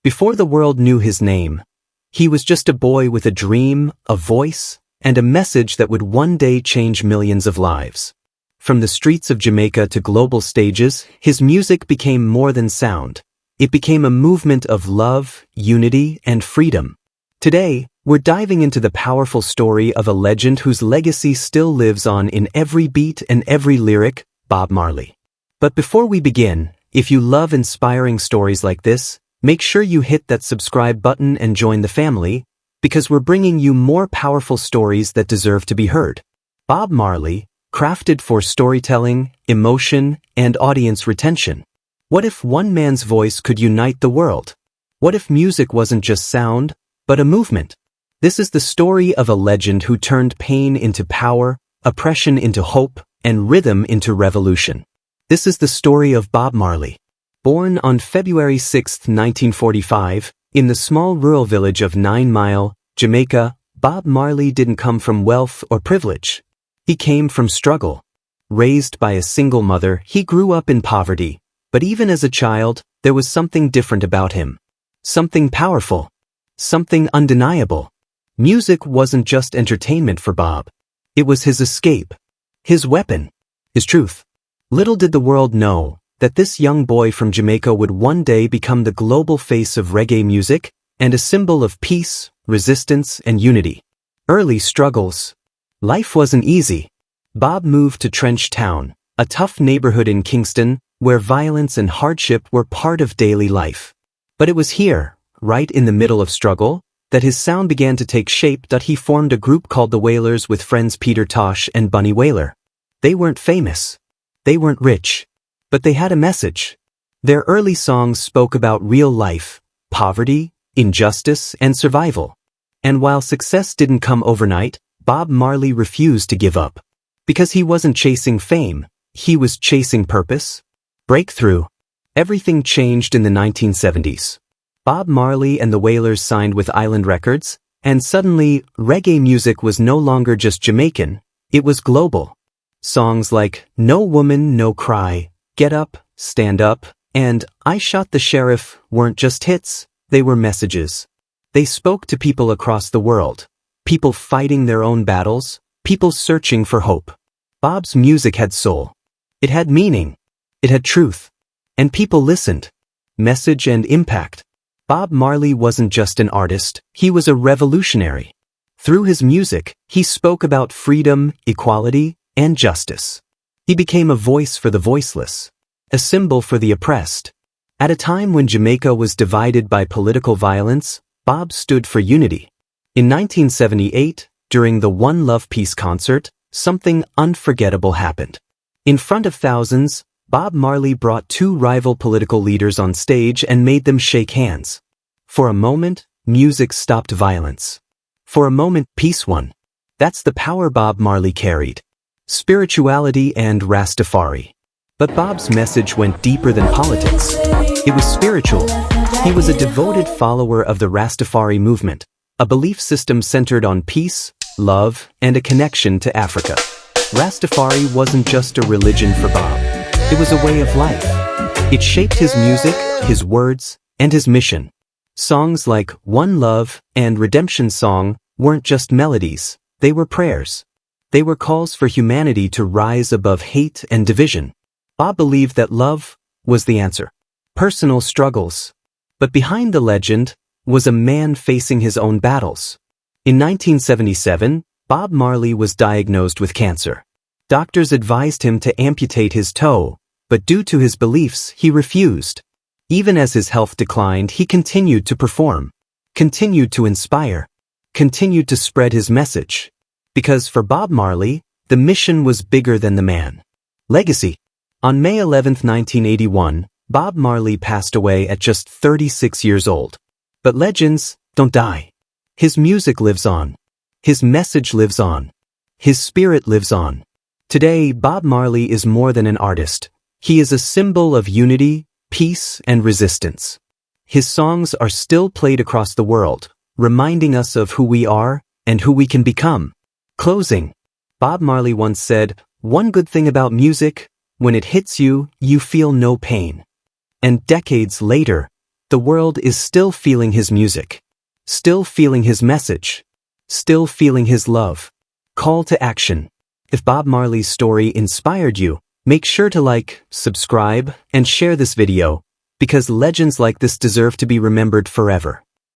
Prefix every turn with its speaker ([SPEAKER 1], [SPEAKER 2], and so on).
[SPEAKER 1] Before the world knew his name, he was just a boy with a dream, a voice, and a message that would one day change millions of lives. From the streets of Jamaica to global stages, his music became more than sound. It became a movement of love, unity, and freedom. Today, we're diving into the powerful story of a legend whose legacy still lives on in every beat and every lyric, Bob Marley. But before we begin, if you love inspiring stories like this, make sure you hit that subscribe button and join the family, because we're bringing you more powerful stories that deserve to be heard. Bob Marley, crafted for storytelling, emotion, and audience retention. What if one man's voice could unite the world? What if music wasn't just sound, but a movement? This is the story of a legend who turned pain into power, oppression into hope, and rhythm into revolution. This is the story of Bob Marley. Born on February 6, 1945, in the small rural village of 9 Mile, Jamaica, Bob Marley didn't come from wealth or privilege. He came from struggle. Raised by a single mother, he grew up in poverty, but even as a child, there was something different about him. Something powerful. Something undeniable. Music wasn't just entertainment for Bob. It was his escape. His weapon. His truth. Little did the world know that this young boy from Jamaica would one day become the global face of reggae music and a symbol of peace, resistance, and unity. Early struggles. Life wasn't easy. Bob moved to Trench Town, a tough neighborhood in Kingston, where violence and hardship were part of daily life. But it was here, right in the middle of struggle, that his sound began to take shape. He formed a group called the Wailers with friends Peter Tosh and Bunny Wailer. They weren't famous. They weren't rich. But they had a message. Their early songs spoke about real life, poverty, injustice, and survival. And while success didn't come overnight, Bob Marley refused to give up. Because he wasn't chasing fame, he was chasing purpose. Breakthrough. Everything changed in the 1970s. Bob Marley and the Wailers signed with Island Records, and suddenly, reggae music was no longer just Jamaican, it was global. Songs like No Woman, No Cry, Get Up, Stand Up, and I Shot the Sheriff weren't just hits, they were messages. They spoke to people across the world. People fighting their own battles, people searching for hope. Bob's music had soul. It had meaning. It had truth. And people listened. Message and impact. Bob Marley wasn't just an artist, he was a revolutionary. Through his music, he spoke about freedom, equality, and justice. He became a voice for the voiceless, a symbol for the oppressed. At a time when Jamaica was divided by political violence, Bob stood for unity. In 1978, during the One Love Peace concert, something unforgettable happened. In front of thousands, Bob Marley brought two rival political leaders on stage and made them shake hands. For a moment, music stopped violence. For a moment, peace won. That's the power Bob Marley carried. Spirituality and Rastafari. But Bob's message went deeper than politics. It was spiritual. He was a devoted follower of the Rastafari movement, a belief system centered on peace, love, and a connection to Africa. Rastafari wasn't just a religion for Bob. It was a way of life. It shaped his music, his words, and his mission. Songs like One Love and Redemption Song weren't just melodies, they were prayers. They were calls for humanity to rise above hate and division. Bob believed that love was the answer. Personal struggles. But behind the legend was a man facing his own battles. In 1977, Bob Marley was diagnosed with cancer. Doctors advised him to amputate his toe, but due to his beliefs, he refused. Even as his health declined, he continued to perform, continued to inspire, continued to spread his message. Because for Bob Marley, the mission was bigger than the man. Legacy. On May 11, 1981, Bob Marley passed away at just 36 years old. But legends don't die. His music lives on. His message lives on. His spirit lives on. Today, Bob Marley is more than an artist. He is a symbol of unity, peace, and resistance. His songs are still played across the world, reminding us of who we are and who we can become. Closing. Bob Marley once said, "One good thing about music, when it hits you, you feel no pain." And decades later, The world is still feeling his music. Still feeling his message. Still feeling his love. Call to action. If Bob Marley's story inspired you, make sure to like, subscribe, and share this video, because legends like this deserve to be remembered forever.